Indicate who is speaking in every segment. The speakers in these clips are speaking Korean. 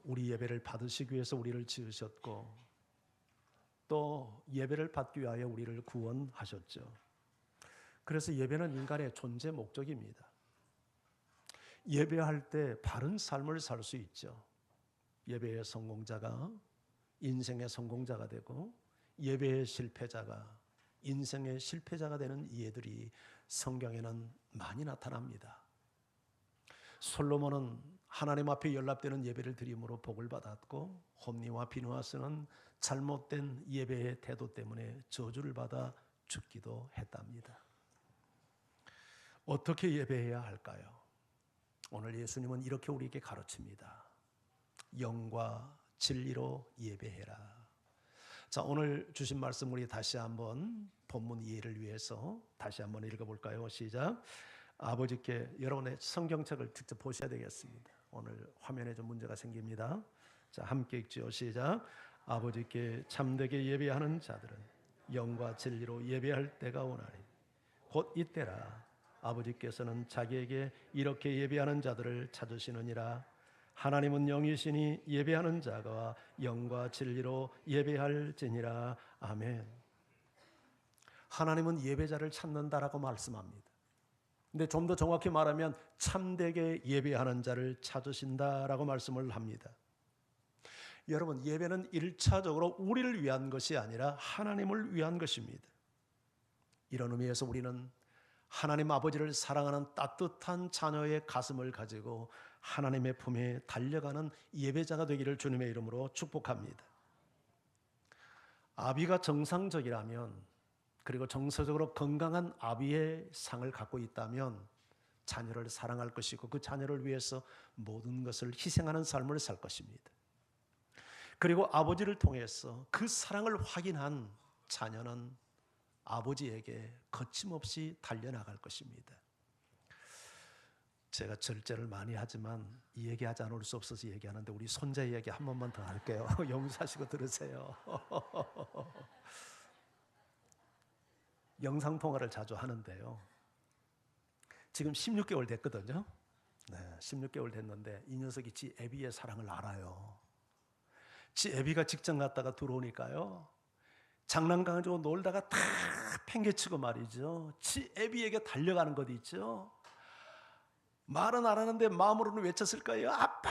Speaker 1: 우리 예배를 받으시기 위해서 우리를 지으셨고 또 예배를 받기 위하여 우리를 구원하셨죠. 그래서 예배는 인간의 존재 목적입니다. 예배할 때 바른 삶을 살 수 있죠. 예배의 성공자가 인생의 성공자가 되고 예배의 실패자가 인생의 실패자가 되는 이해들이 성경에는 많이 나타납니다. 솔로몬은 하나님 앞에 연락되는 예배를 드림으로 복을 받았고 홈리와 비누아스는 잘못된 예배의 태도 때문에 저주를 받아 죽기도 했답니다. 어떻게 예배해야 할까요? 오늘 예수님은 이렇게 우리에게 가르칩니다. 영과 진리로 예배해라. 자, 오늘 주신 말씀 우리 다시 한번 본문 이해를 위해서 다시 한번 읽어볼까요? 시작. 아버지께 여러분의 성경책을 직접 보셔야 되겠습니다. 오늘 화면에 좀 문제가 생깁니다. 자, 함께 읽지요. 시작. 아버지께 참되게 예배하는 자들은 영과 진리로 예배할 때가 오나니 곧 이때라. 아버지께서는 자기에게 이렇게 예배하는 자들을 찾으시느니라. 하나님은 영이시니 예배하는 자가 영과 진리로 예배할지니라. 아멘. 하나님은 예배자를 찾는다라고 말씀합니다. 근데 좀 더 정확히 말하면 참되게 예배하는 자를 찾으신다라고 말씀을 합니다. 여러분, 예배는 1차적으로 우리를 위한 것이 아니라 하나님을 위한 것입니다. 이런 의미에서 우리는 하나님 아버지를 사랑하는 따뜻한 자녀의 가슴을 가지고 하나님의 품에 달려가는 예배자가 되기를 주님의 이름으로 축복합니다. 아비가 정상적이라면, 그리고 정서적으로 건강한 아비의 상을 갖고 있다면 자녀를 사랑할 것이고 그 자녀를 위해서 모든 것을 희생하는 삶을 살 것입니다. 그리고 아버지를 통해서 그 사랑을 확인한 자녀는 아버지에게 거침없이 달려나갈 것입니다. 제가 절제를 많이 하지만 이 얘기하지 않을 수 없어서 얘기하는데 우리 손자 얘기 한 번만 더 할게요. 용서하시고 들으세요. 영상통화를 자주 하는데요. 지금 16개월 됐거든요. 네, 16개월 됐는데 이 녀석이 지 애비의 사랑을 알아요. 지 애비가 직장 갔다가 들어오니까요. 장난감 가지고 놀다가 다 팽개치고 말이죠. 지 애비에게 달려가는 것 있죠. 말은 안 하는데 마음으로는 외쳤을 거예요. 아빠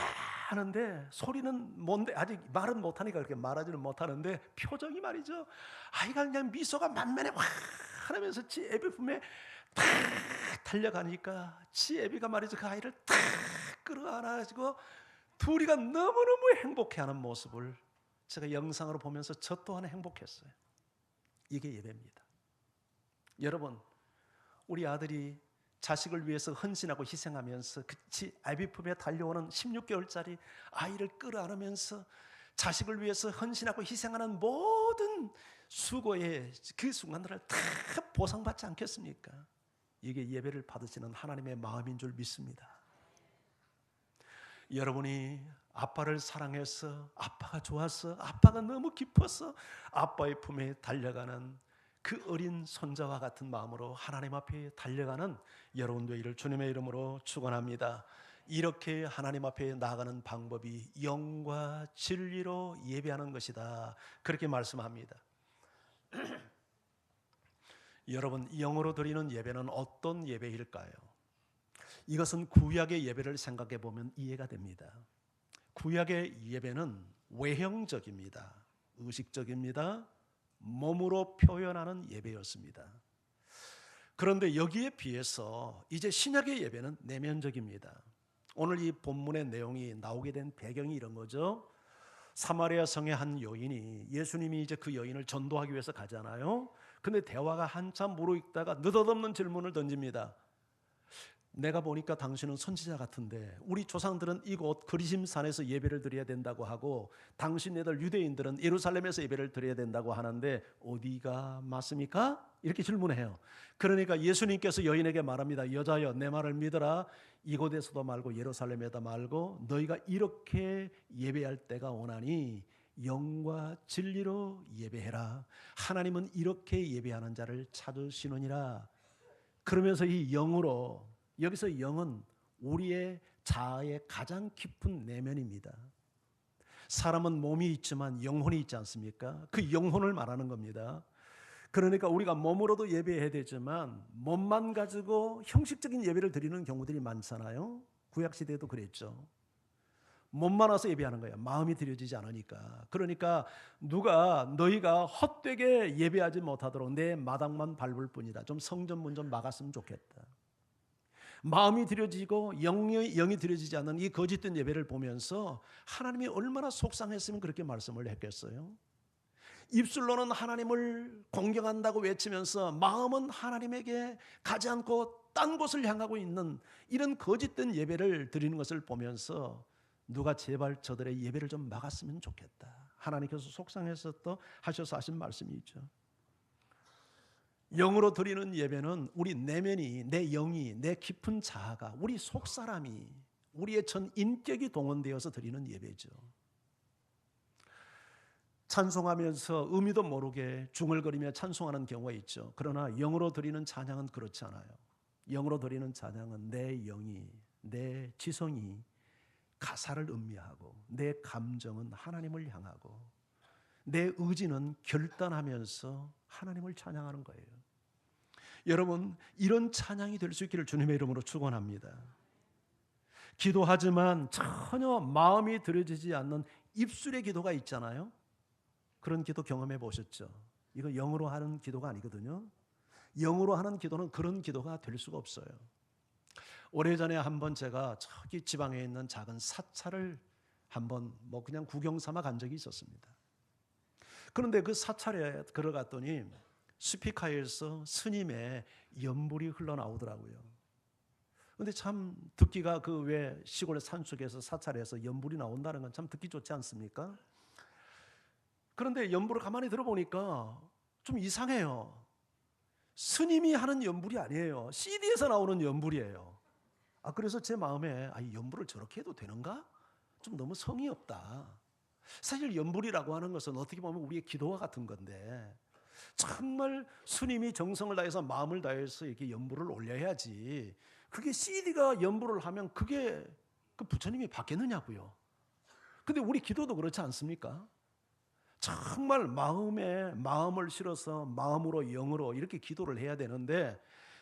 Speaker 1: 하는데 소리는 뭔데 아직 말은 못하니까 그렇게 말하지는 못하는데 표정이 말이죠. 아이가 그냥 미소가 만면에 확 하면서 지 애비 품에 탁 달려가니까 지 애비가 말이죠. 그 아이를 탁 끌어안아가지고 둘이가 너무너무 행복해하는 모습을 제가 영상으로 보면서 저 또한 행복했어요. 이게 예배입니다. 여러분, 우리 아들이 자식을 위해서 헌신하고 희생하면서 그치 아비 품에 달려오는 16개월짜리 아이를 끌어안으면서 자식을 위해서 헌신하고 희생하는 모든 수고의 그 순간들을 다 보상받지 않겠습니까? 이게 예배를 받으시는 하나님의 마음인 줄 믿습니다. 여러분이 아빠를 사랑해서 아빠가 좋아서 아빠가 너무 기뻐서 아빠의 품에 달려가는 그 어린 손자와 같은 마음으로 하나님 앞에 달려가는 여러분 되기를 주님의 이름으로 축원합니다. 이렇게 하나님 앞에 나아가는 방법이 영과 진리로 예배하는 것이다. 그렇게 말씀합니다. 여러분, 영으로 드리는 예배는 어떤 예배일까요? 이것은 구약의 예배를 생각해 보면 이해가 됩니다. 구약의 예배는 외형적입니다. 의식적입니다. 몸으로 표현하는 예배였습니다. 그런데 여기에 비해서 이제 신약의 예배는 내면적입니다. 오늘 이 본문의 내용이 나오게 된 배경이 이런 거죠. 사마리아 성의 한 여인이 예수님이 이제 그 여인을 전도하기 위해서 가잖아요. 근데 대화가 한참 무르익다가 느닷없는 질문을 던집니다. 내가 보니까 당신은 선지자 같은데 우리 조상들은 이곳 그리심산에서 예배를 드려야 된다고 하고 당신네들 유대인들은 예루살렘에서 예배를 드려야 된다고 하는데 어디가 맞습니까? 이렇게 질문해요. 그러니까 예수님께서 여인에게 말합니다. 여자여, 내 말을 믿어라. 이곳에서도 말고 예루살렘에다 말고 너희가 이렇게 예배할 때가 오나니 영과 진리로 예배해라. 하나님은 이렇게 예배하는 자를 찾으시느니라. 그러면서 이 영으로, 여기서 영은 우리의 자아의 가장 깊은 내면입니다. 사람은 몸이 있지만 영혼이 있지 않습니까? 그 영혼을 말하는 겁니다. 그러니까 우리가 몸으로도 예배해야 되지만 몸만 가지고 형식적인 예배를 드리는 경우들이 많잖아요. 구약시대에도 그랬죠. 몸만 와서 예배하는 거야. 마음이 드려지지 않으니까. 그러니까 너희가 헛되게 예배하지 못하도록 내 마당만 밟을 뿐이다. 좀 성전 문 좀 막았으면 좋겠다. 마음이 드려지고 영이 드려지지 않는 이 거짓된 예배를 보면서 하나님이 얼마나 속상했으면 그렇게 말씀을 했겠어요. 입술로는 하나님을 공경한다고 외치면서 마음은 하나님에게 가지 않고 딴 곳을 향하고 있는 이런 거짓된 예배를 드리는 것을 보면서 누가 제발 저들의 예배를 좀 막았으면 좋겠다. 하나님께서 속상해서 또 하셔서 하신 말씀이 있죠. 영으로 드리는 예배는 우리 내면이, 내 영이, 내 깊은 자아가, 우리 속사람이, 우리의 전 인격이 동원되어서 드리는 예배죠. 찬송하면서 의미도 모르게 중얼거리며 찬송하는 경우가 있죠. 그러나 영으로 드리는 찬양은 그렇지 않아요. 영으로 드리는 찬양은 내 영이, 내 지성이 가사를 음미하고 내 감정은 하나님을 향하고 내 의지는 결단하면서 하나님을 찬양하는 거예요. 여러분, 이런 찬양이 될 수 있기를 주님의 이름으로 축원합니다. 기도하지만 전혀 마음이 들여지지 않는 입술의 기도가 있잖아요. 그런 기도 경험해 보셨죠? 이거 영으로 하는 기도가 아니거든요. 영으로 하는 기도는 그런 기도가 될 수가 없어요. 오래전에 한번 제가 저기 지방에 있는 작은 사찰을 한번 그냥 구경 삼아 간 적이 있었습니다. 그런데 그 사찰에 들어갔더니 스피커에서 스님의 연불이 흘러나오더라고요. 그런데 참 듣기가 그 왜 시골 산속에서 사찰에서 연불이 나온다는 건 참 듣기 좋지 않습니까? 그런데 연불을 가만히 들어보니까 좀 이상해요. 스님이 하는 연불이 아니에요. CD에서 나오는 연불이에요. 그래서 제 마음에 이 연불을 저렇게 해도 되는가? 좀 너무 성의 없다. 사실 연불이라고 하는 것은 어떻게 보면 우리의 기도와 같은 건데 정말 스님이 정성을 다해서 마음을 다해서 이렇게 연불을 올려야지. 그게 CD가 연불을 하면 그게 그 부처님이 받겠느냐고요. 근데 우리 기도도 그렇지 않습니까? 정말 마음을 실어서 마음으로 영으로 이렇게 기도를 해야 되는데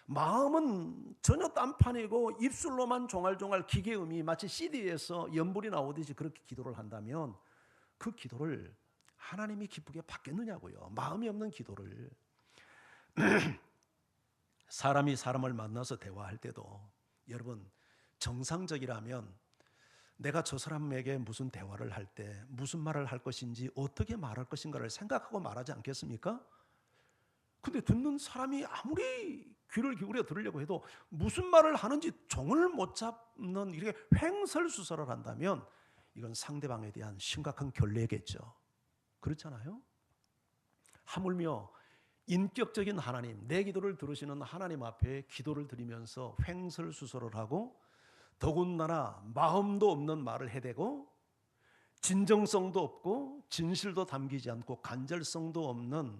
Speaker 1: 마음은 전혀 딴판이고 입술로만 종알종알 기계음이 마치 CD에서 연불이 나오듯이 그렇게 기도를 한다면 그 기도를 하나님이 기쁘게 받겠느냐고요. 마음이 없는 기도를. 사람이 사람을 만나서 대화할 때도 여러분 정상적이라면 내가 저 사람에게 무슨 대화를 할 때 무슨 말을 할 것인지 어떻게 말할 것인가를 생각하고 말하지 않겠습니까? 근데 듣는 사람이 아무리 귀를 기울여 들으려고 해도 무슨 말을 하는지 종을 못 잡는 이렇게 횡설수설을 한다면 이건 상대방에 대한 심각한 결례겠죠. 그렇잖아요? 하물며 인격적인 하나님, 내 기도를 들으시는 하나님 앞에 기도를 드리면서 횡설수설을 하고 더군다나 마음도 없는 말을 해대고 진정성도 없고 진실도 담기지 않고 간절성도 없는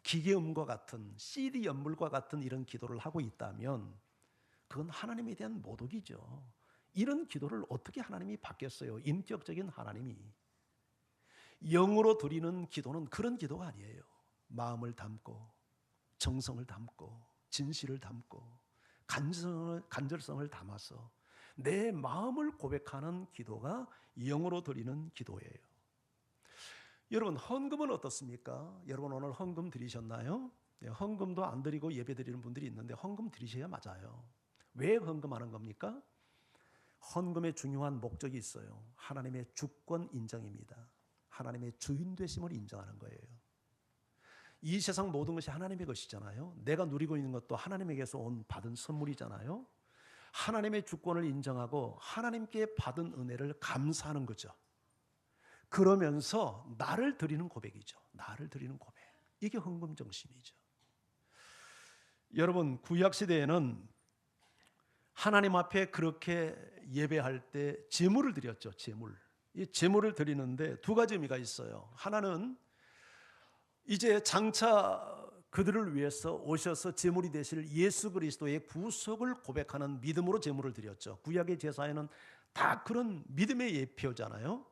Speaker 1: 기계음과 같은 CD 연물과 같은 이런 기도를 하고 있다면 그건 하나님에 대한 모독이죠. 이런 기도를 어떻게 하나님이 받겠어요? 인격적인 하나님이. 영으로 드리는 기도는 그런 기도가 아니에요. 마음을 담고 정성을 담고 진실을 담고 간절성을 담아서 내 마음을 고백하는 기도가 영으로 드리는 기도예요. 여러분 헌금은 어떻습니까? 여러분 오늘 헌금 드리셨나요? 헌금도 안 드리고 예배 드리는 분들이 있는데 헌금 드리셔야 맞아요. 왜 헌금하는 겁니까? 헌금의 중요한 목적이 있어요. 하나님의 주권 인정입니다. 하나님의 주인 되심을 인정하는 거예요. 이 세상 모든 것이 하나님의 것이잖아요. 내가 누리고 있는 것도 하나님에게서 받은 선물이잖아요. 하나님의 주권을 인정하고 하나님께 받은 은혜를 감사하는 거죠. 그러면서 나를 드리는 고백이죠. 나를 드리는 고백. 이게 헌금 정신이죠. 여러분 구약 시대에는 하나님 앞에 그렇게 예배할 때 제물을 드렸죠. 제물. 이 제물을 드리는데 두 가지 의미가 있어요. 하나는 이제 장차 그들을 위해서 오셔서 제물이 되실 예수 그리스도의 구속을 고백하는 믿음으로 제물을 드렸죠. 구약의 제사에는 다 그런 믿음의 예표잖아요.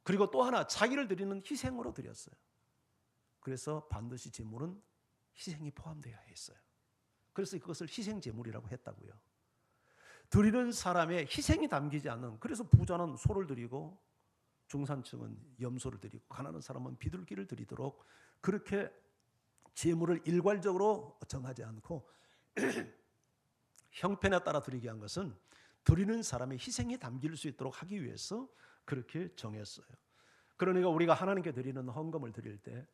Speaker 1: 그리고 또 하나 자기를 드리는 희생으로 드렸어요. 그래서 반드시 제물은 희생이 포함되어야 했어요. 그래서 그것을 희생제물이라고 했다고요. 드리는 사람의 희생이 담기지 않는, 그래서 부자는 소를 드리고 중산층은 염소를 드리고 가난한 사람은 비둘기를 드리도록 그렇게 제물을 일괄적으로 정하지 않고 형편에 따라 드리게 한 것은 드리는 사람의 희생이 담길 수 있도록 하기 위해서 그렇게 정했어요. 그러니까 우리가 하나님께 드리는 헌금을 드릴 때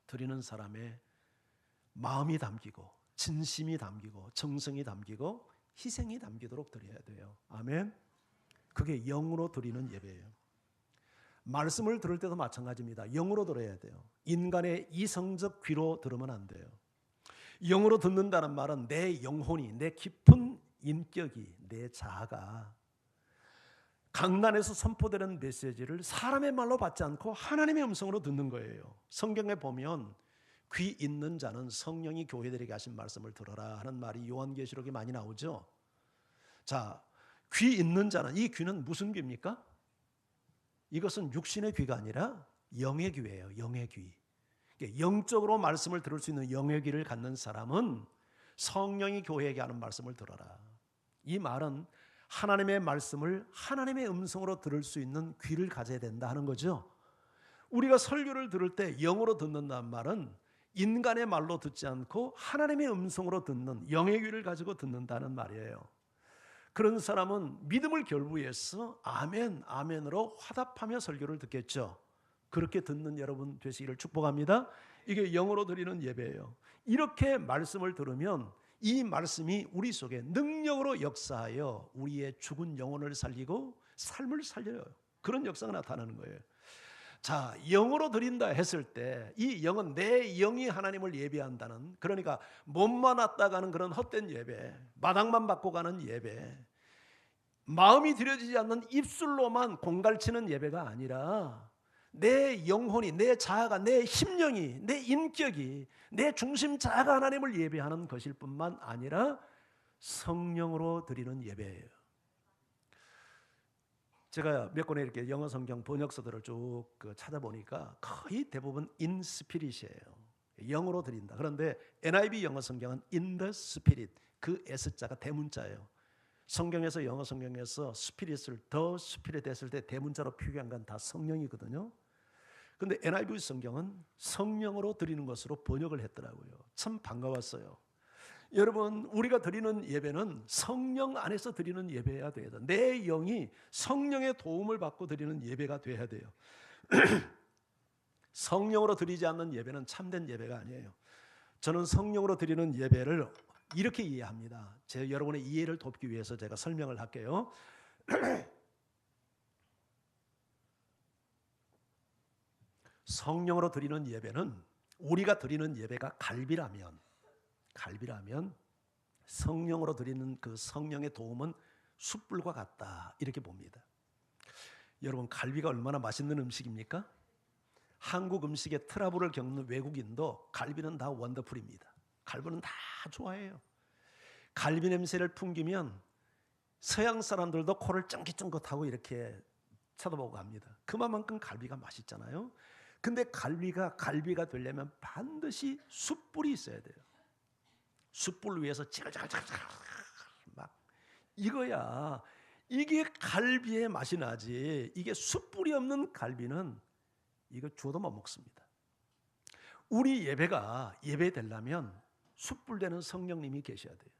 Speaker 1: 드리는 사람의 마음이 담기고 진심이 담기고 정성이 담기고 희생이 담기도록 드려야 돼요. 아멘. 그게 영으로 드리는 예배예요. 말씀을 들을 때도 마찬가지입니다. 영으로 들어야 돼요. 인간의 이성적 귀로 들으면 안 돼요. 영으로 듣는다는 말은 내 영혼이, 내 깊은 인격이, 내 자아가 강단에서 선포되는 메시지를 사람의 말로 받지 않고 하나님의 음성으로 듣는 거예요. 성경에 보면 귀 있는 자는 성령이 교회들에게 하신 말씀을 들어라 하는 말이 요한계시록에 많이 나오죠. 자, 귀 있는 자는, 이 귀는 무슨 귀입니까? 이것은 육신의 귀가 아니라 영의 귀예요. 영의 귀. 영적으로 말씀을 들을 수 있는 영의 귀를 갖는 사람은 성령이 교회에게 하는 말씀을 들어라. 이 말은 하나님의 말씀을 하나님의 음성으로 들을 수 있는 귀를 가져야 된다 하는 거죠. 우리가 설교를 들을 때 영으로 듣는다는 말은 인간의 말로 듣지 않고 하나님의 음성으로 듣는 영의 귀를 가지고 듣는다는 말이에요. 그런 사람은 믿음을 결부해서 아멘, 아멘으로 화답하며 설교를 듣겠죠. 그렇게 듣는 여러분 되시기를 축복합니다. 이게 영으로 드리는 예배예요. 이렇게 말씀을 들으면 이 말씀이 우리 속에 능력으로 역사하여 우리의 죽은 영혼을 살리고 삶을 살려요. 그런 역사가 나타나는 거예요. 자, 영으로 드린다 했을 때 이 영은 내 영이 하나님을 예배한다는, 그러니까 몸만 왔다 가는 그런 헛된 예배, 마당만 받고 가는 예배, 마음이 들여지지 않는 입술로만 공갈치는 예배가 아니라 내 영혼이, 내 자아가, 내 심령이, 내 인격이, 내 중심 자아가 하나님을 예배하는 것일 뿐만 아니라 성령으로 드리는 예배예요. 제가 몇 권의 이렇게 영어 성경 번역서들을 쭉 찾아보니까 거의 대부분 in spirit이에요. 영으로 드린다. 그런데 NIV 영어 성경은 in the spirit, 그 S자가 대문자예요. 성경에서, 영어 성경에서 스피릿을 더 스피릿 했을 때 대문자로 표기한 건 다 성령이거든요. 근데 NIV 성경은 성령으로 드리는 것으로 번역을 했더라고요. 참 반가웠어요. 여러분, 우리가 드리는 예배는 성령 안에서 드리는 예배여야 돼요. 내 영이 성령의 도움을 받고 드리는 예배가 돼야 돼요. 성령으로 드리지 않는 예배는 참된 예배가 아니에요. 저는 성령으로 드리는 예배를 이렇게 이해합니다. 여러분의 이해를 돕기 위해서 제가 설명을 할게요. 성령으로 드리는 예배는, 우리가 드리는 예배가 갈비라면 성령으로 드리는 그 성령의 도움은 숯불과 같다, 이렇게 봅니다. 여러분, 갈비가 얼마나 맛있는 음식입니까? 한국 음식에 트러블을 겪는 외국인도 갈비는 다 원더풀입니다. 갈비는 다 좋아해요. 갈비 냄새를 풍기면 서양 사람들도 코를 쫑긋쫑긋하고 이렇게 쳐다보고 갑니다. 그만큼 갈비가 맛있잖아요. 근데 갈비가 되려면 반드시 숯불이 있어야 돼요. 숯불 위에서 지글지글 막 이거야. 이게 갈비의 맛이 나지. 이게 숯불이 없는 갈비는 이거 주워도 못 먹습니다. 우리 예배가 예배되려면 숯불되는 성령님이 계셔야 돼요.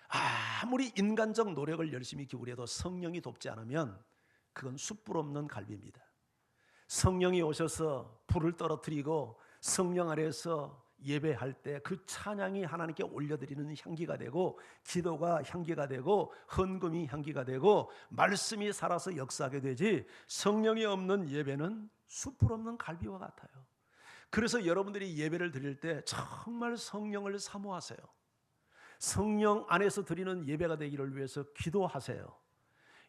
Speaker 1: 아무리 인간적 노력을 열심히 기울여도 성령이 돕지 않으면 그건 숯불 없는 갈비입니다. 성령이 오셔서 불을 떨어뜨리고 성령 아래에서 예배할 때 그 찬양이 하나님께 올려드리는 향기가 되고, 기도가 향기가 되고, 헌금이 향기가 되고, 말씀이 살아서 역사하게 되지, 성령이 없는 예배는 숯불 없는 갈비와 같아요. 그래서 여러분들이 예배를 드릴 때 정말 성령을 사모하세요. 성령 안에서 드리는 예배가 되기를 위해서 기도하세요.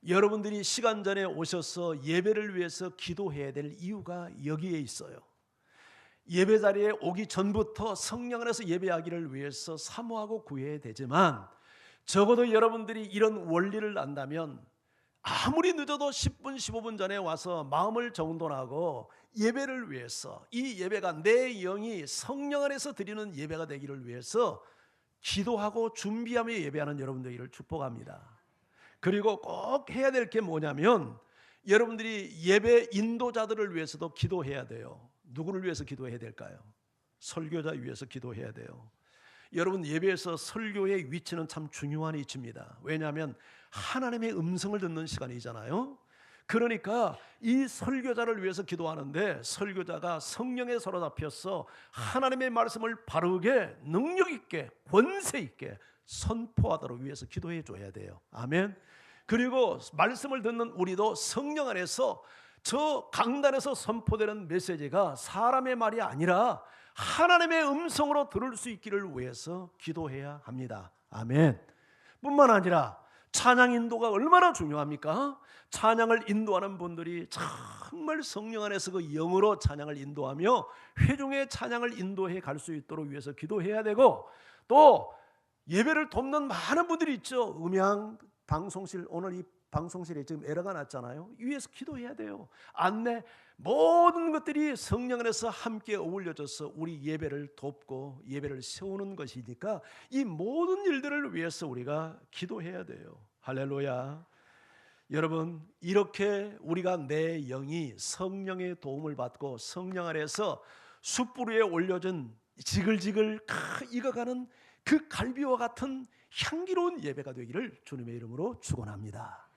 Speaker 1: 여러분들이 시간 전에 오셔서 예배를 위해서 기도해야 될 이유가 여기에 있어요. 예배 자리에 오기 전부터 성령 안에서 예배하기를 위해서 사모하고 구해야 되지만, 적어도 여러분들이 이런 원리를 안다면 아무리 늦어도 10분 15분 전에 와서 마음을 정돈하고 예배를 위해서, 이 예배가 내 영이 성령 안에서 드리는 예배가 되기를 위해서 기도하고 준비하며 예배하는 여러분 되기를 축복합니다. 그리고 꼭 해야 될 게 뭐냐면 여러분들이 예배 인도자들을 위해서도 기도해야 돼요. 누구를 위해서 기도해야 될까요? 설교자 위해서 기도해야 돼요. 여러분, 예배에서 설교의 위치는 참 중요한 위치입니다. 왜냐하면 하나님의 음성을 듣는 시간이잖아요. 그러니까 이 설교자를 위해서 기도하는데 설교자가 성령에 사로잡혀서 하나님의 말씀을 바르게 능력 있게 권세 있게 선포하도록 위해서 기도해 줘야 돼요. 아멘. 그리고 말씀을 듣는 우리도 성령 안에서 저 강단에서 선포되는 메시지가 사람의 말이 아니라 하나님의 음성으로 들을 수 있기를 위해서 기도해야 합니다. 아멘. 뿐만 아니라 찬양 인도가 얼마나 중요합니까? 찬양을 인도하는 분들이 정말 성령 안에서 그 영으로 찬양을 인도하며 회중의 찬양을 인도해 갈 수 있도록 위해서 기도해야 되고, 또 예배를 돕는 많은 분들이 있죠. 음향 방송실, 오늘 이 방송실에 지금 에러가 났잖아요. 위에서 기도해야 돼요. 안내 모든 것들이 성령 안에서 함께 어울려져서 우리 예배를 돕고 예배를 세우는 것이니까 이 모든 일들을 위해서 우리가 기도해야 돼요. 할렐루야. 여러분, 이렇게 우리가 내 영이 성령의 도움을 받고 성령 안에서 숯불 위에 올려진 지글지글 익어가는 그 갈비와 같은 향기로운 예배가 되기를 주님의 이름으로 축원합니다.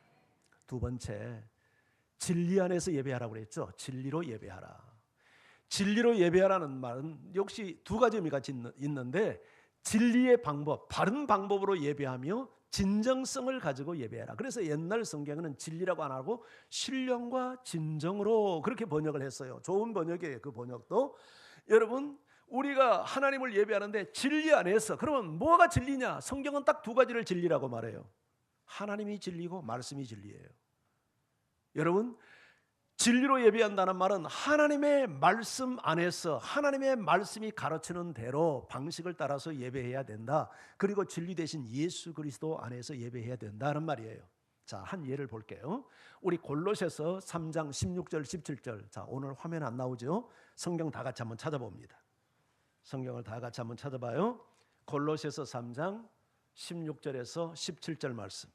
Speaker 1: 두 번째, 진리 안에서 예배하라고 그랬죠. 진리로 예배하라. 진리로 예배하라는 말은 역시 두 가지 의미가 있는데, 진리의 방법, 바른 방법으로 예배하며 진정성을 가지고 예배하라. 그래서 옛날 성경에는 진리라고 안 하고 신령과 진정으로 그렇게 번역을 했어요. 좋은 번역이에요. 그 번역도. 여러분, 우리가 하나님을 예배하는데 진리 안에서, 그러면 뭐가 진리냐? 성경은 딱 두 가지를 진리라고 말해요. 하나님이 진리고 말씀이 진리예요. 여러분, 진리로 예배한다는 말은 하나님의 말씀 안에서 하나님의 말씀이 가르치는 대로 방식을 따라서 예배해야 된다. 그리고 진리 대신 예수 그리스도 안에서 예배해야 된다는 말이에요. 자, 한 예를 볼게요. 우리 골로새서 3장 16절 17절. 자, 오늘 화면 안 나오죠? 성경 다 같이 한번 찾아봅니다. 성경을 다 같이 한번 찾아봐요. 골로새서 3장 16절에서 17절 말씀.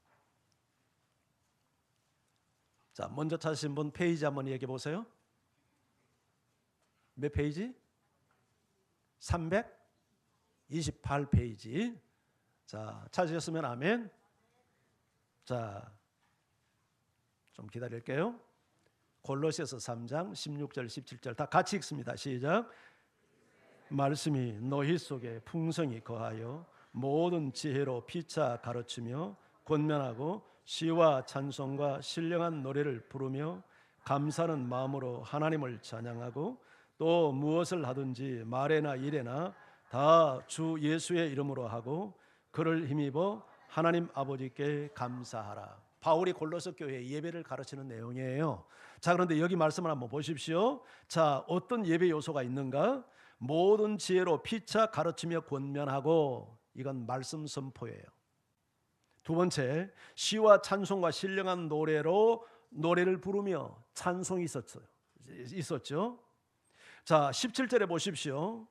Speaker 1: 자, 먼저 찾으신 분 페이지 한번 얘기해 보세요. 몇 페이지? 328페이지. 자, 찾으셨으면 아멘. 자, 좀 기다릴게요. 골로새서 3장 16절 17절 다 같이 읽습니다. 시작. 말씀이 너희 속에 풍성히 거하여 모든 지혜로 피차 가르치며 권면하고 시와 찬송과 신령한 노래를 부르며 감사하는 마음으로 하나님을 찬양하고, 또 무엇을 하든지 말에나 일에나 다 주 예수의 이름으로 하고 그를 힘입어 하나님 아버지께 감사하라. 바울이 골로새 교회 예배를 가르치는 내용이에요. 자, 그런데 여기 말씀을 한번 보십시오. 자, 어떤 예배 요소가 있는가? 모든 지혜로 피차 가르치며 권면하고, 이건 말씀 선포예요. 두 번째, 시와 찬송과 신령한 노래로 노래를 부르며 찬송이 있었죠. 자, 17절에 보십시오.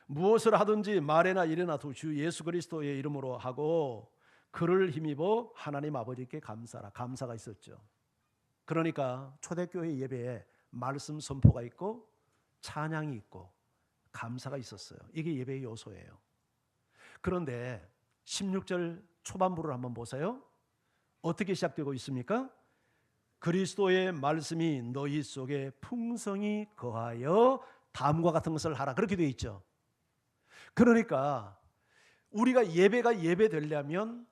Speaker 1: 무엇을 하든지 말에나 일에나 주 예수 그리스도의 이름으로 하고 그를 힘입어 하나님 아버지께 감사하라. 감사가 있었죠. 그러니까 초대교회 예배에 말씀 선포가 있고 찬양이 있고 감사가 있었어요. 이게 예배의 요소예요. 그런데 16절 초반부를 한번 보세요. 어떻게 시작되고 있습니까? 그리스도의 말씀이 너희 속에 풍성히 거하여 다음과 같은 것을 하라. 그렇게 되어 있죠. 그러니까 우리가 예배가 예배되려면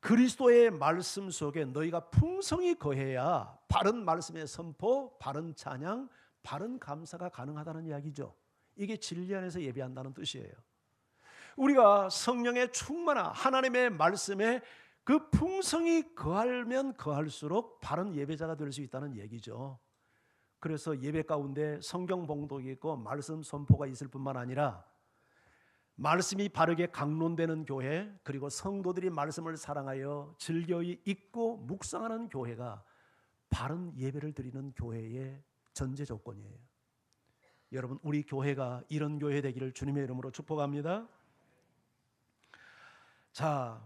Speaker 1: 그리스도의 말씀 속에 너희가 풍성히 거해야 바른 말씀의 선포, 바른 찬양, 바른 감사가 가능하다는 이야기죠. 이게 진리 안에서 예배한다는 뜻이에요. 우리가 성령의 충만한 하나님의 말씀에 그 풍성이 거하면 거할수록 바른 예배자가 될 수 있다는 얘기죠. 그래서 예배 가운데 성경 봉독이 있고 말씀 선포가 있을 뿐만 아니라 말씀이 바르게 강론되는 교회, 그리고 성도들이 말씀을 사랑하여 즐겨 읽고 묵상하는 교회가 바른 예배를 드리는 교회의 전제 조건이에요. 여러분, 우리 교회가 이런 교회 되기를 주님의 이름으로 축복합니다. 자,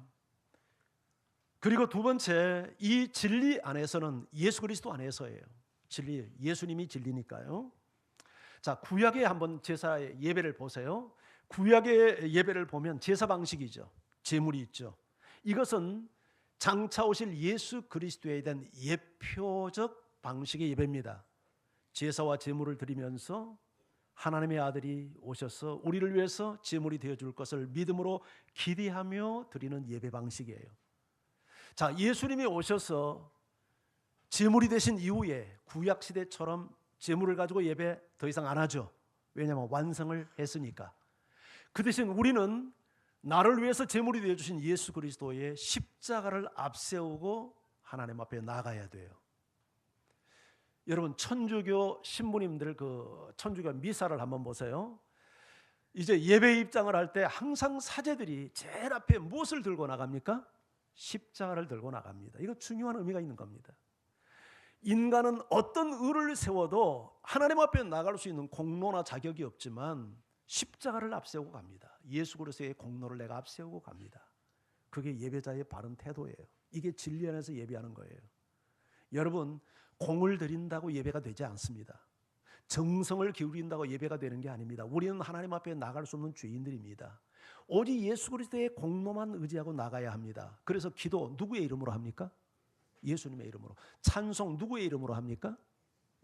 Speaker 1: 그리고 두 번째, 이 진리 안에서는 예수 그리스도 안에서예요. 진리, 예수님이 진리니까요. 자, 구약의 한번 제사 예배를 보세요. 구약의 예배를 보면 제사 방식이죠. 제물이 있죠. 이것은 장차 오실 예수 그리스도에 대한 예표적 방식의 예배입니다. 제사와 제물을 드리면서 하나님의 아들이 오셔서 우리를 위해서 제물이 되어줄 것을 믿음으로 기대하며 드리는 예배 방식이에요. 자, 예수님이 오셔서 제물이 되신 이후에 구약시대처럼 제물을 가지고 예배 더 이상 안 하죠. 왜냐하면 완성을 했으니까. 그 대신 우리는 나를 위해서 제물이 되어주신 예수 그리스도의 십자가를 앞세우고 하나님 앞에 나가야 돼요. 여러분, 천주교 신부님들 그 천주교 미사를 한번 보세요. 이제 예배 입장을 할 때 항상 사제들이 제일 앞에 무엇을 들고 나갑니까? 십자가를 들고 나갑니다. 이거 중요한 의미가 있는 겁니다. 인간은 어떤 의를 세워도 하나님 앞에 나갈 수 있는 공로나 자격이 없지만 십자가를 앞세우고 갑니다. 예수 그리스도의 공로를 내가 앞세우고 갑니다. 그게 예배자의 바른 태도예요. 이게 진리 안에서 예배하는 거예요. 여러분, 공을 들인다고 예배가 되지 않습니다. 정성을 기울인다고 예배가 되는 게 아닙니다. 우리는 하나님 앞에 나갈 수 없는 죄인들입니다. 오직 예수 그리스도의 공로만 의지하고 나가야 합니다. 그래서 기도 누구의 이름으로 합니까? 예수님의 이름으로. 찬송 누구의 이름으로 합니까?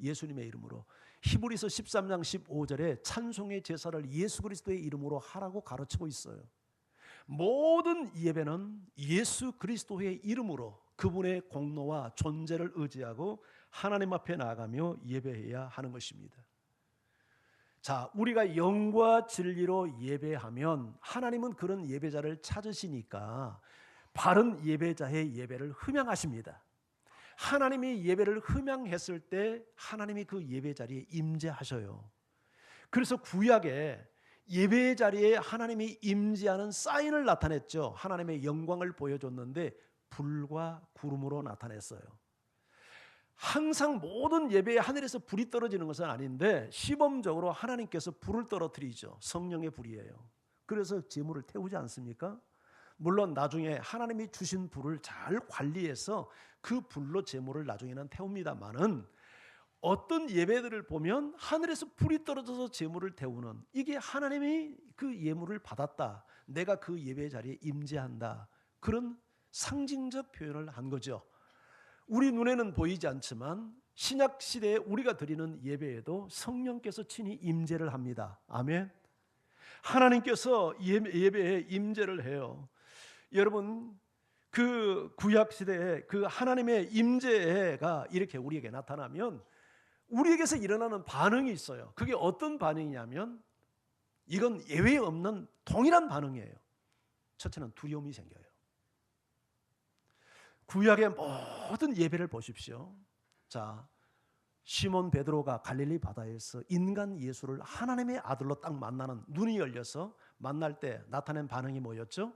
Speaker 1: 예수님의 이름으로. 히브리서 13장 15절에 찬송의 제사를 예수 그리스도의 이름으로 하라고 가르치고 있어요. 모든 예배는 예수 그리스도의 이름으로 그분의 공로와 존재를 의지하고 하나님 앞에 나아가며 예배해야 하는 것입니다. 자, 우리가 영과 진리로 예배하면 하나님은 그런 예배자를 찾으시니까 바른 예배자의 예배를 흠양하십니다. 하나님이 예배를 흠양했을 때 하나님이 그 예배 자리에 임재하셔요. 그래서 구약에 예배 자리에 하나님이 임재하는 사인을 나타냈죠. 하나님의 영광을 보여줬는데 불과 구름으로 나타냈어요. 항상 모든 예배에 하늘에서 불이 떨어지는 것은 아닌데 시범적으로 하나님께서 불을 떨어뜨리죠. 성령의 불이에요. 그래서 제물을 태우지 않습니까? 물론 나중에 하나님이 주신 불을 잘 관리해서 그 불로 제물을 나중에는 태웁니다마는 어떤 예배들을 보면 하늘에서 불이 떨어져서 제물을 태우는, 이게 하나님이 그 예물을 받았다, 내가 그 예배 자리에 임재한다, 그런 상징적 표현을 한 거죠. 우리 눈에는 보이지 않지만 신약 시대에 우리가 드리는 예배에도 성령께서 친히 임재를 합니다. 아멘. 하나님께서 예배에 임재를 해요. 여러분, 그 구약 시대에 그 하나님의 임재가 이렇게 우리에게 나타나면 우리에게서 일어나는 반응이 있어요. 그게 어떤 반응이냐면 이건 예외 없는 동일한 반응이에요. 첫째는 두려움이 생겨요. 구약의 모든 예배를 보십시오. 자, 시몬 베드로가 갈릴리 바다에서 인간 예수를 하나님의 아들로 딱 만나는, 눈이 열려서 만날 때 나타낸 반응이 뭐였죠?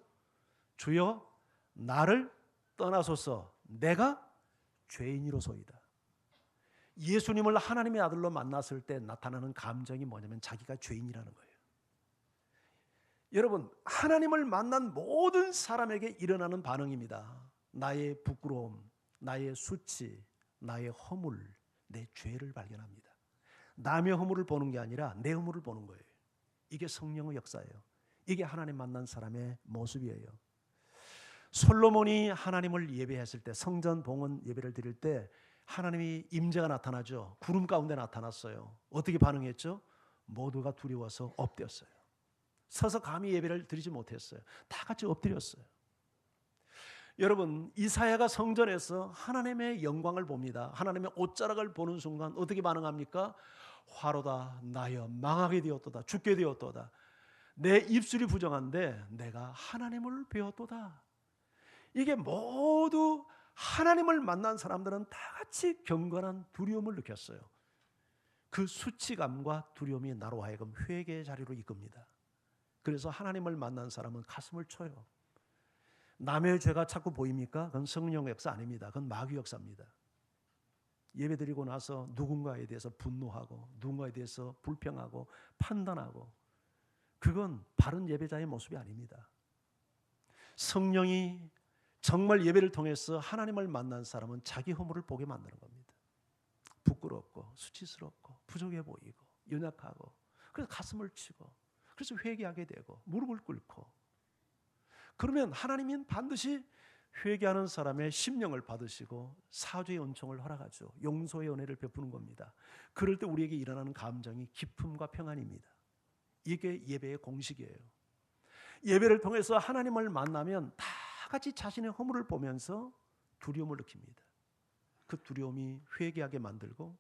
Speaker 1: 주여 나를 떠나소서, 내가 죄인이로소이다. 예수님을 하나님의 아들로 만났을 때 나타나는 감정이 뭐냐면 자기가 죄인이라는 거예요. 여러분, 하나님을 만난 모든 사람에게 일어나는 반응입니다. 나의 부끄러움, 나의 수치, 나의 허물, 내 죄를 발견합니다. 남의 허물을 보는 게 아니라 내 허물을 보는 거예요. 이게 성령의 역사예요. 이게 하나님 만난 사람의 모습이에요. 솔로몬이 하나님을 예배했을 때, 성전 봉헌 예배를 드릴 때 하나님이 임재가 나타나죠. 구름 가운데 나타났어요. 어떻게 반응했죠? 모두가 두려워서 엎드렸어요. 서서 감히 예배를 드리지 못했어요. 다 같이 엎드렸어요. 여러분, 이사야가 성전에서 하나님의 영광을 봅니다. 하나님의 옷자락을 보는 순간 어떻게 반응합니까? 화로다, 나여 망하게 되었도다, 죽게 되었도다. 내 입술이 부정한데 내가 하나님을 배웠도다. 이게 모두 하나님을 만난 사람들은 다 같이 경건한 두려움을 느꼈어요. 그 수치감과 두려움이 나로 하여금 회개의 자리로 이끕니다. 그래서 하나님을 만난 사람은 가슴을 쳐요. 남의 죄가 자꾸 보입니까? 그건 성령 역사 아닙니다. 그건 마귀 역사입니다. 예배드리고 나서 누군가에 대해서 분노하고 누군가에 대해서 불평하고 판단하고, 그건 바른 예배자의 모습이 아닙니다. 성령이 정말 예배를 통해서 하나님을 만난 사람은 자기 허물을 보게 만드는 겁니다. 부끄럽고 수치스럽고 부족해 보이고 연약하고, 그래서 가슴을 치고, 그래서 회개하게 되고 무릎을 꿇고, 그러면 하나님은 반드시 회개하는 사람의 심령을 받으시고 사죄의 은총을 허락하죠. 용서의 은혜를 베푸는 겁니다. 그럴 때 우리에게 일어나는 감정이 기쁨과 평안입니다. 이게 예배의 공식이에요. 예배를 통해서 하나님을 만나면 다 같이 자신의 허물을 보면서 두려움을 느낍니다. 그 두려움이 회개하게 만들고,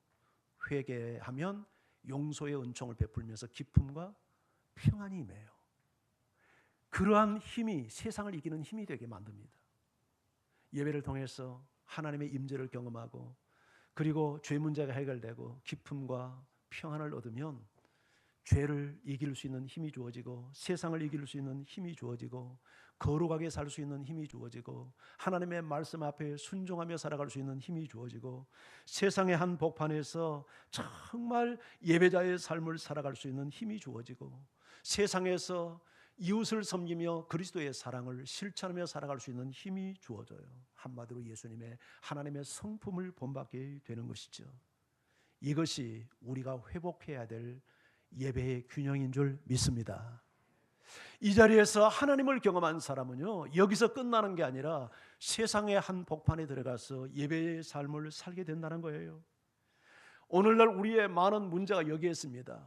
Speaker 1: 회개하면 용서의 은총을 베풀면서 기쁨과 평안이 임해요. 그러한 힘이 세상을 이기는 힘이 되게 만듭니다. 예배를 통해서 하나님의 임재를 경험하고, 그리고 죄 문제가 해결되고 기쁨과 평안을 얻으면 죄를 이길 수 있는 힘이 주어지고, 세상을 이길 수 있는 힘이 주어지고, 거룩하게 살 수 있는 힘이 주어지고, 하나님의 말씀 앞에 순종하며 살아갈 수 있는 힘이 주어지고, 세상의 한 복판에서 정말 예배자의 삶을 살아갈 수 있는 힘이 주어지고, 세상에서 이웃을 섬기며 그리스도의 사랑을 실천하며 살아갈 수 있는 힘이 주어져요. 한마디로 예수님의 하나님의 성품을 본받게 되는 것이죠. 이것이 우리가 회복해야 될 예배의 균형인 줄 믿습니다. 이 자리에서 하나님을 경험한 사람은요, 여기서 끝나는 게 아니라 세상의 한 복판에 들어가서 예배의 삶을 살게 된다는 거예요. 오늘날 우리의 많은 문제가 여기에 있습니다.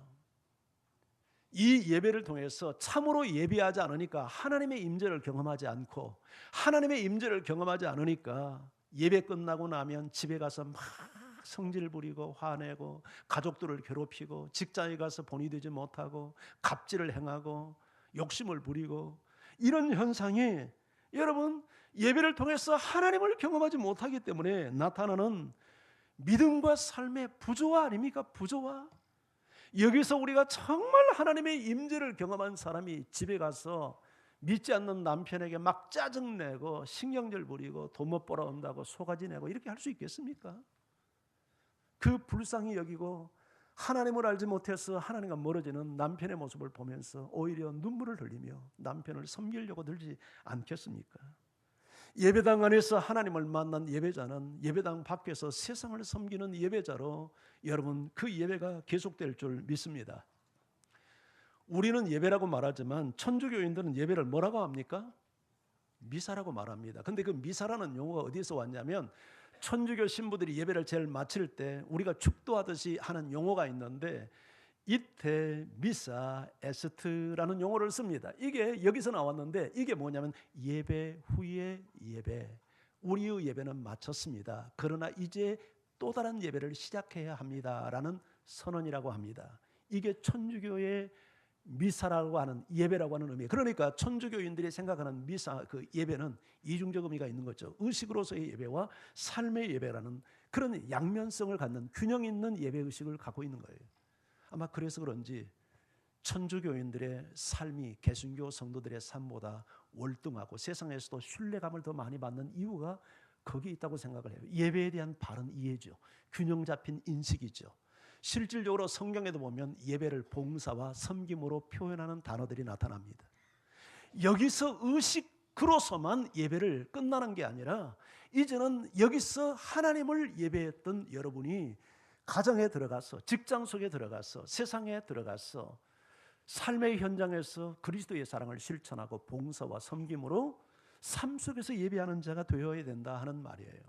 Speaker 1: 이 예배를 통해서 참으로 예배하지 않으니까 하나님의 임재를 경험하지 않고, 하나님의 임재를 경험하지 않으니까 예배 끝나고 나면 집에 가서 막 성질 부리고 화내고, 가족들을 괴롭히고, 직장에 가서 본이 되지 못하고 갑질을 행하고 욕심을 부리고, 이런 현상이 여러분 예배를 통해서 하나님을 경험하지 못하기 때문에 나타나는 믿음과 삶의 부조화 아닙니까? 부조화. 여기서 우리가 정말 하나님의 임재를 경험한 사람이 집에 가서 믿지 않는 남편에게 막 짜증내고 신경질 부리고 돈 못 벌어온다고 속아지 내고 이렇게 할 수 있겠습니까? 그 불쌍히 여기고 하나님을 알지 못해서 하나님과 멀어지는 남편의 모습을 보면서 오히려 눈물을 흘리며 남편을 섬기려고 들지 않겠습니까? 예배당 안에서 하나님을 만난 예배자는 예배당 밖에서 세상을 섬기는 예배자로 여러분 그 예배가 계속될 줄 믿습니다. 우리는 예배라고 말하지만 천주교인들은 예배를 뭐라고 합니까? 미사라고 말합니다. 근데 그 미사라는 용어가 어디서 왔냐면, 천주교 신부들이 예배를 제일 마칠 때 우리가 축도하듯이 하는 용어가 있는데, 이때 미사 에스트라는 용어를 씁니다. 이게 여기서 나왔는데, 이게 뭐냐면 예배 후의 예배, 우리의 예배는 마쳤습니다, 그러나 이제 또 다른 예배를 시작해야 합니다라는 선언이라고 합니다. 이게 천주교의 미사라고 하는 예배라고 하는 의미예요. 그러니까 천주교인들이 생각하는 미사, 그 예배는 이중적 의미가 있는 거죠. 의식으로서의 예배와 삶의 예배라는 그런 양면성을 갖는 균형 있는 예배 의식을 갖고 있는 거예요. 아마 그래서 그런지 천주교인들의 삶이 개신교 성도들의 삶보다 월등하고 세상에서도 신뢰감을 더 많이 받는 이유가 거기에 있다고 생각을 해요. 예배에 대한 바른 이해죠. 균형 잡힌 인식이죠. 실질적으로 성경에도 보면 예배를 봉사와 섬김으로 표현하는 단어들이 나타납니다. 여기서 의식으로서만 예배를 끝나는 게 아니라, 이제는 여기서 하나님을 예배했던 여러분이 가정에 들어가서, 직장 속에 들어가서, 세상에 들어가서 삶의 현장에서 그리스도의 사랑을 실천하고 봉사와 섬김으로 삶 속에서 예배하는 자가 되어야 된다 하는 말이에요.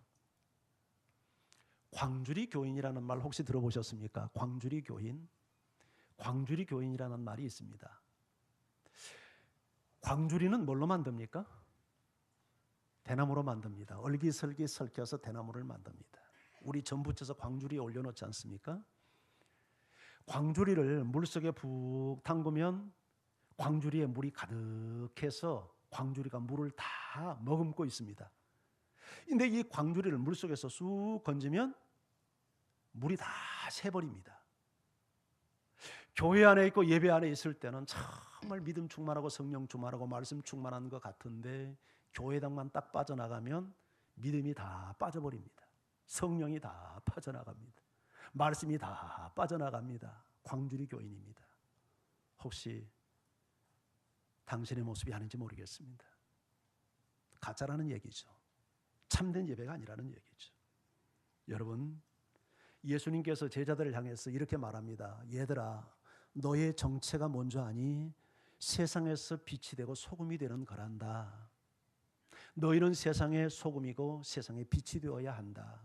Speaker 1: 광주리 교인이라는 말 혹시 들어보셨습니까? 광주리 교인. 광주리 교인이라는 말이 있습니다. 광주리는 뭘로 만듭니까? 대나무로 만듭니다. 얼기설기 설켜서 대나무를 만듭니다. 우리 전 부쳐서 광주리에 올려놓지 않습니까? 광주리를 물속에 푹 담그면 광주리에 물이 가득해서 광주리가 물을 다 머금고 있습니다. 근데 이 광주리를 물속에서 쑥 건지면 물이 다 새버립니다. 교회 안에 있고 예배 안에 있을 때는 정말 믿음 충만하고 성령 충만하고 말씀 충만한 것 같은데, 교회당만 딱 빠져나가면 믿음이 다 빠져버립니다. 성령이 다 빠져나갑니다. 말씀이 다 빠져나갑니다. 광주리 교인입니다. 혹시 당신의 모습이 아닌지 모르겠습니다. 가짜라는 얘기죠. 참된 예배가 아니라는 얘기죠. 여러분, 예수님께서 제자들을 향해서 이렇게 말합니다. 얘들아, 너의 정체가 뭔지 아니? 세상에서 빛이 되고 소금이 되는 거란다. 너희는 세상의 소금이고 세상의 빛이 되어야 한다.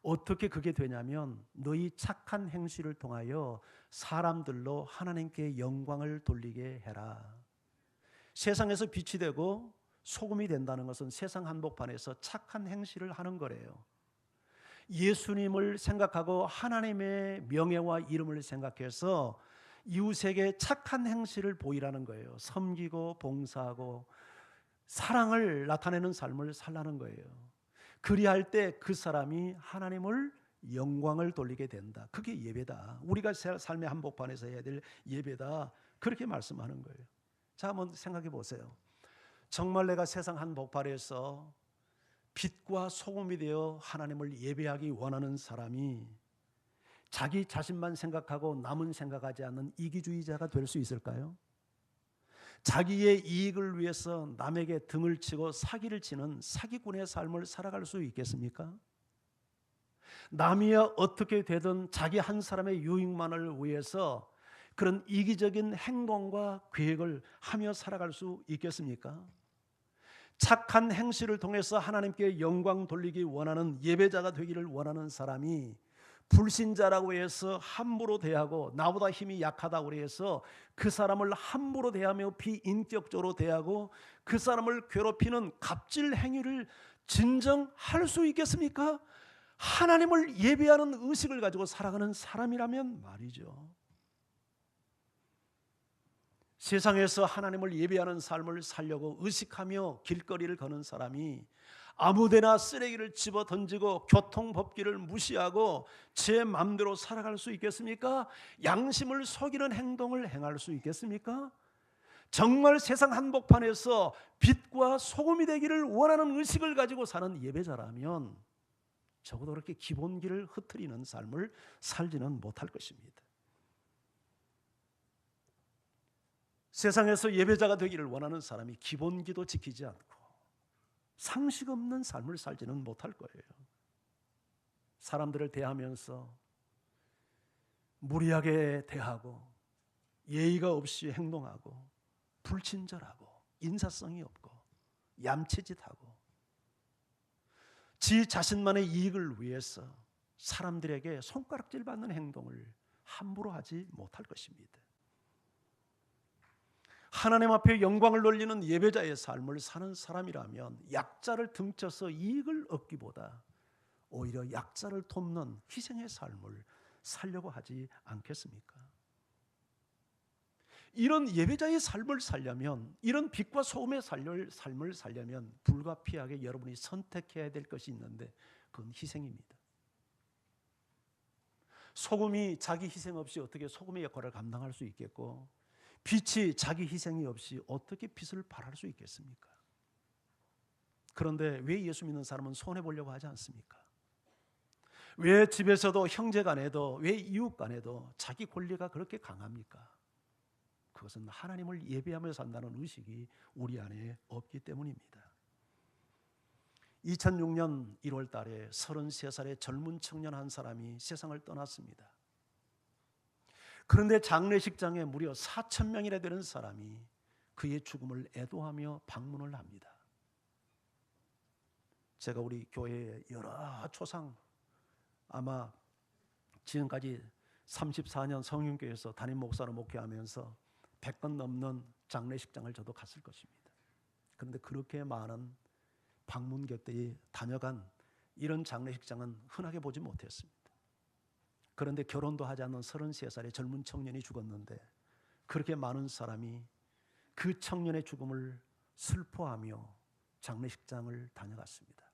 Speaker 1: 어떻게 그게 되냐면 너희 착한 행실을 통하여 사람들로 하나님께 영광을 돌리게 해라. 세상에서 빛이 되고 소금이 된다는 것은 세상 한복판에서 착한 행실을 하는 거래요. 예수님을 생각하고 하나님의 명예와 이름을 생각해서 이웃에게 착한 행실을 보이라는 거예요. 섬기고 봉사하고 사랑을 나타내는 삶을 살라는 거예요. 그리할 때 그 사람이 하나님을 영광을 돌리게 된다. 그게 예배다. 우리가 삶의 한복판에서 해야 될 예배다. 그렇게 말씀하는 거예요. 자, 한번 생각해 보세요. 정말 내가 세상 한복판에서 빛과 소금이 되어 하나님을 예배하기 원하는 사람이 자기 자신만 생각하고 남은 생각하지 않는 이기주의자가 될 수 있을까요? 자기의 이익을 위해서 남에게 등을 치고 사기를 치는 사기꾼의 삶을 살아갈 수 있겠습니까? 남이야 어떻게 되든 자기 한 사람의 유익만을 위해서 그런 이기적인 행동과 계획을 하며 살아갈 수 있겠습니까? 착한 행실을 통해서 하나님께 영광 돌리기 원하는 예배자가 되기를 원하는 사람이 불신자라고 해서 함부로 대하고 나보다 힘이 약하다고 해서 그 사람을 함부로 대하며 비인격적으로 대하고 그 사람을 괴롭히는 갑질 행위를 진정할 수 있겠습니까? 하나님을 예배하는 의식을 가지고 살아가는 사람이라면 말이죠. 세상에서 하나님을 예배하는 삶을 살려고 의식하며 길거리를 거는 사람이 아무데나 쓰레기를 집어 던지고 교통법규를 무시하고 제 마음대로 살아갈 수 있겠습니까? 양심을 속이는 행동을 행할 수 있겠습니까? 정말 세상 한복판에서 빛과 소금이 되기를 원하는 의식을 가지고 사는 예배자라면 적어도 그렇게 기본기를 흐트리는 삶을 살지는 못할 것입니다. 세상에서 예배자가 되기를 원하는 사람이 기본기도 지키지 않고 상식 없는 삶을 살지는 못할 거예요. 사람들을 대하면서 무리하게 대하고 예의가 없이 행동하고 불친절하고 인사성이 없고 얌체짓하고 지 자신만의 이익을 위해서 사람들에게 손가락질 받는 행동을 함부로 하지 못할 것입니다. 하나님 앞에 영광을 돌리는 예배자의 삶을 사는 사람이라면 약자를 등쳐서 이익을 얻기보다 오히려 약자를 돕는 희생의 삶을 살려고 하지 않겠습니까? 이런 예배자의 삶을 살려면, 이런 빛과 소금의 삶을 살려면 불가피하게 여러분이 선택해야 될 것이 있는데 그건 희생입니다. 소금이 자기 희생 없이 어떻게 소금의 역할을 감당할 수 있겠고, 빛이 자기 희생이 없이 어떻게 빛을 발할 수 있겠습니까? 그런데 왜 예수 믿는 사람은 손해보려고 하지 않습니까? 왜 집에서도 형제간에도 왜 이웃간에도 자기 권리가 그렇게 강합니까? 그것은 하나님을 예배하며 산다는 의식이 우리 안에 없기 때문입니다. 2006년 1월 달에 33살의 젊은 청년 한 사람이 세상을 떠났습니다. 그런데 장례식장에 무려 4,000명이나 되는 사람이 그의 죽음을 애도하며 방문을 합니다. 제가 우리 교회의 여러 초상, 아마 지금까지 34년 성윤교회에서 담임 목사로 목회하면서 100건 넘는 장례식장을 저도 갔을 것입니다. 그런데 그렇게 많은 방문객들이 다녀간 이런 장례식장은 흔하게 보지 못했습니다. 그런데 결혼도 하지 않은 33살의 젊은 청년이 죽었는데 그렇게 많은 사람이 그 청년의 죽음을 슬퍼하며 장례식장을 다녀갔습니다.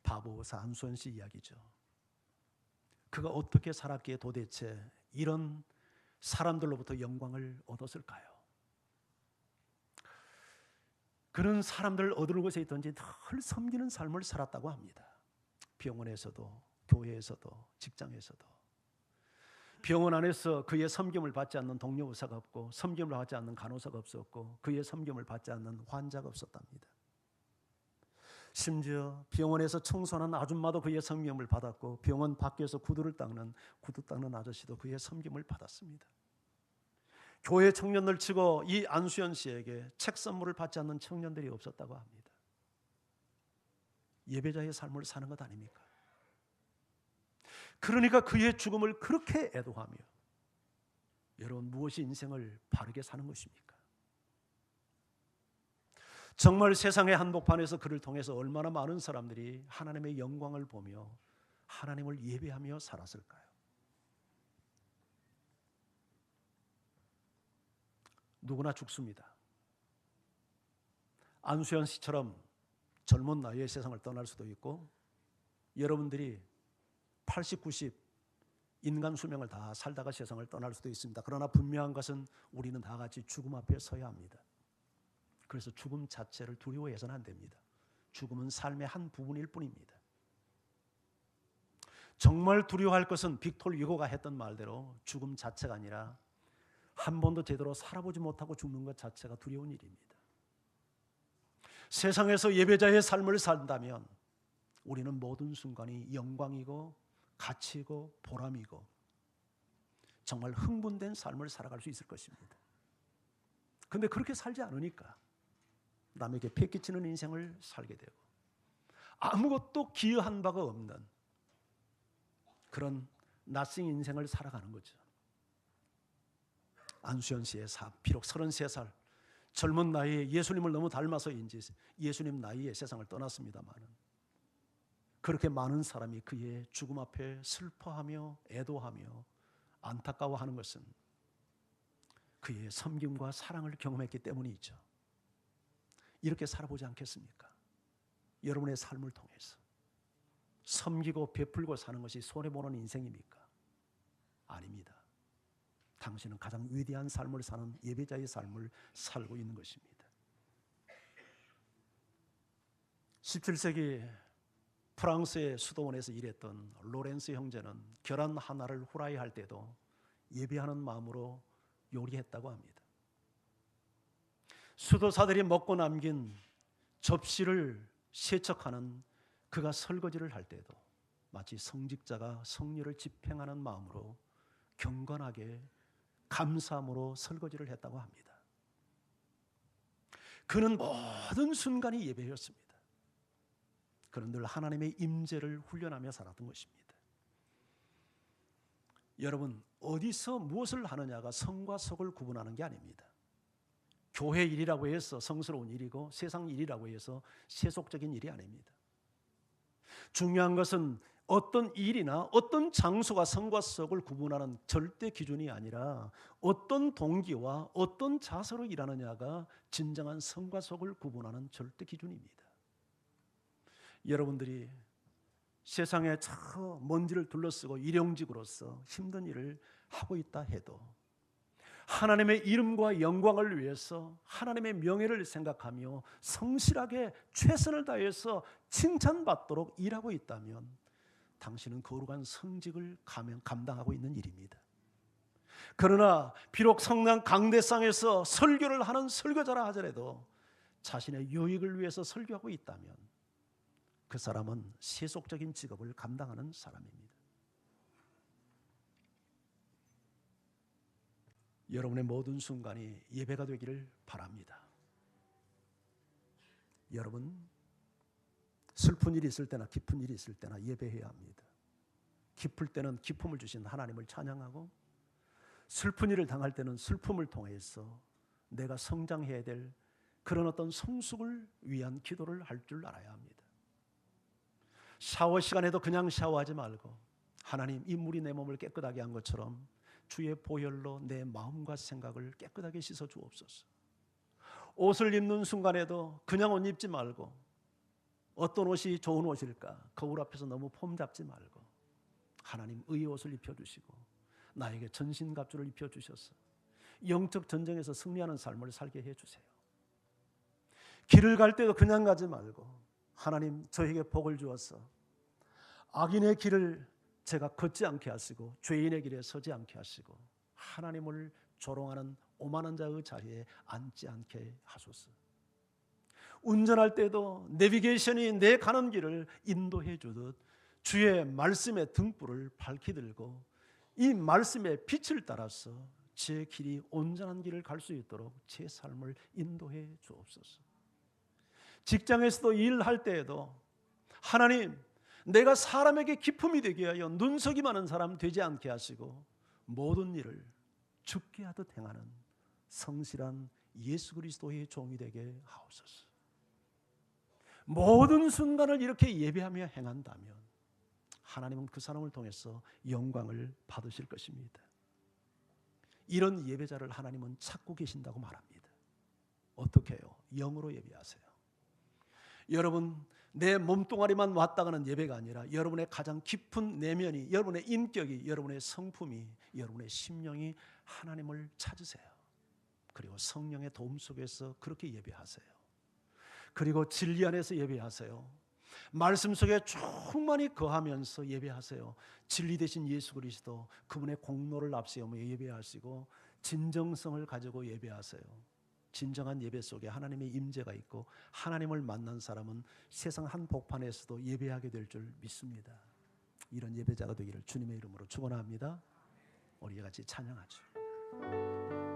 Speaker 1: 바보사 안수원 씨 이야기죠. 그가 어떻게 살았기에 도대체 이런 사람들로부터 영광을 얻었을까요? 그런 사람들 어느 곳에 있든지 늘 섬기는 삶을 살았다고 합니다. 병원에서도, 교회에서도, 직장에서도. 병원 안에서 그의 섬김을 받지 않는 동료 의사가 없고, 섬김을 받지 않는 간호사가 없었고, 그의 섬김을 받지 않는 환자가 없었답니다. 심지어 병원에서 청소하는 아줌마도 그의 섬김을 받았고, 병원 밖에서 구두 닦는 아저씨도 그의 섬김을 받았습니다. 교회 청년들 치고 이 안수연 씨에게 책 선물을 받지 않는 청년들이 없었다고 합니다. 예배자의 삶을 사는 것 아닙니까? 그러니까 그의 죽음을 그렇게 애도하며, 여러분, 무엇이 인생을 바르게 사는 것입니까? 정말 세상의 한복판에서 그를 통해서 얼마나 많은 사람들이 하나님의 영광을 보며 하나님을 예배하며 살았을까요? 누구나 죽습니다. 안수연 씨처럼 젊은 나이에 세상을 떠날 수도 있고, 여러분들이 80, 90 인간 수명을 다 살다가 세상을 떠날 수도 있습니다. 그러나 분명한 것은 우리는 다 같이 죽음 앞에 서야 합니다. 그래서 죽음 자체를 두려워해서는 안 됩니다. 죽음은 삶의 한 부분일 뿐입니다. 정말 두려워할 것은 빅톨 유고가 했던 말대로 죽음 자체가 아니라 한 번도 제대로 살아보지 못하고 죽는 것 자체가 두려운 일입니다. 세상에서 예배자의 삶을 산다면 우리는 모든 순간이 영광이고 가치이고 보람이고 정말 흥분된 삶을 살아갈 수 있을 것입니다. 그런데 그렇게 살지 않으니까 남에게 패기치는 인생을 살게 되고 아무것도 기여한 바가 없는 그런 낯선 인생을 살아가는 거죠. 안수연 씨의 삶, 비록 33살 젊은 나이에 예수님을 너무 닮아서인지 예수님 나이에 세상을 떠났습니다만, 그렇게 많은 사람이 그의 죽음 앞에 슬퍼하며 애도하며 안타까워하는 것은 그의 섬김과 사랑을 경험했기 때문이죠. 이렇게 살아보지 않겠습니까? 여러분의 삶을 통해서 섬기고 베풀고 사는 것이 손해보는 인생입니까? 아닙니다. 당신은 가장 위대한 삶을 사는 예배자의 삶을 살고 있는 것입니다. 17세기 프랑스의 수도원에서 일했던 로렌스 형제는 계란 하나를 후라이할 때도 예배하는 마음으로 요리했다고 합니다. 수도사들이 먹고 남긴 접시를 세척하는 그가 설거지를 할 때도 마치 성직자가 성례를 집행하는 마음으로 경건하게 감사함으로 설거지를 했다고 합니다. 그는 모든 순간이 예배였습니다. 그는 늘 하나님의 임재를 훈련하며 살았던 것입니다. 여러분, 어디서 무엇을 하느냐가 성과 속을 구분하는 게 아닙니다. 교회 일이라고 해서 성스러운 일이고 세상 일이라고 해서 세속적인 일이 아닙니다. 중요한 것은 어떤 일이나 어떤 장소가 성과 속을 구분하는 절대 기준이 아니라 어떤 동기와 어떤 자세로 일하느냐가 진정한 성과 속을 구분하는 절대 기준입니다. 여러분들이 세상에 저 먼지를 둘러쓰고 일용직으로서 힘든 일을 하고 있다 해도 하나님의 이름과 영광을 위해서 하나님의 명예를 생각하며 성실하게 최선을 다해서 칭찬받도록 일하고 있다면 당신은 거룩한 성직을 감당하고 있는 일입니다. 그러나 비록 성당 강대상에서 설교를 하는 설교자라 하더라도 자신의 유익을 위해서 설교하고 있다면 그 사람은 세속적인 직업을 감당하는 사람입니다. 여러분의 모든 순간이 예배가 되기를 바랍니다. 여러분, 슬픈 일이 있을 때나 기쁜 일이 있을 때나 예배해야 합니다. 기쁠 때는 기쁨을 주신 하나님을 찬양하고, 슬픈 일을 당할 때는 슬픔을 통해서 내가 성장해야 될 그런 어떤 성숙을 위한 기도를 할 줄 알아야 합니다. 샤워 시간에도 그냥 샤워하지 말고 하나님, 이 물이 내 몸을 깨끗하게 한 것처럼 주의 보혈로 내 마음과 생각을 깨끗하게 씻어 주옵소서. 옷을 입는 순간에도 그냥 옷 입지 말고 어떤 옷이 좋은 옷일까? 거울 앞에서 너무 폼 잡지 말고 하나님 의의 옷을 입혀주시고 나에게 전신갑주를 입혀주셔서 영적 전쟁에서 승리하는 삶을 살게 해주세요. 길을 갈 때도 그냥 가지 말고 하나님 저에게 복을 주어서 악인의 길을 제가 걷지 않게 하시고 죄인의 길에 서지 않게 하시고 하나님을 조롱하는 오만한 자의 자리에 앉지 않게 하소서. 운전할 때도 내비게이션이 내 가는 길을 인도해 주듯 주의 말씀의 등불을 밝히 들고 이 말씀의 빛을 따라서 제 길이 온전한 길을 갈 수 있도록 제 삶을 인도해 주옵소서. 직장에서도 일할 때에도 하나님, 내가 사람에게 기쁨이 되게 하여 눈속이 많은 사람 되지 않게 하시고 모든 일을 죽게 하듯 행하는 성실한 예수 그리스도의 종이 되게 하옵소서. 모든 순간을 이렇게 예배하며 행한다면 하나님은 그 사람을 통해서 영광을 받으실 것입니다. 이런 예배자를 하나님은 찾고 계신다고 말합니다. 어떻게 해요? 영으로 예배하세요. 여러분, 내 몸뚱아리만 왔다가는 예배가 아니라 여러분의 가장 깊은 내면이, 여러분의 인격이, 여러분의 성품이, 여러분의 심령이 하나님을 찾으세요. 그리고 성령의 도움 속에서 그렇게 예배하세요. 그리고 진리 안에서 예배하세요. 말씀 속에 충만히 거하면서 예배하세요. 진리 되신 예수 그리스도, 그분의 공로를 앞세우며 예배하시고 진정성을 가지고 예배하세요. 진정한 예배 속에 하나님의 임재가 있고 하나님을 만난 사람은 세상 한복판에서도 예배하게 될 줄 믿습니다. 이런 예배자가 되기를 주님의 이름으로 축원합니다. 우리 같이 찬양하죠.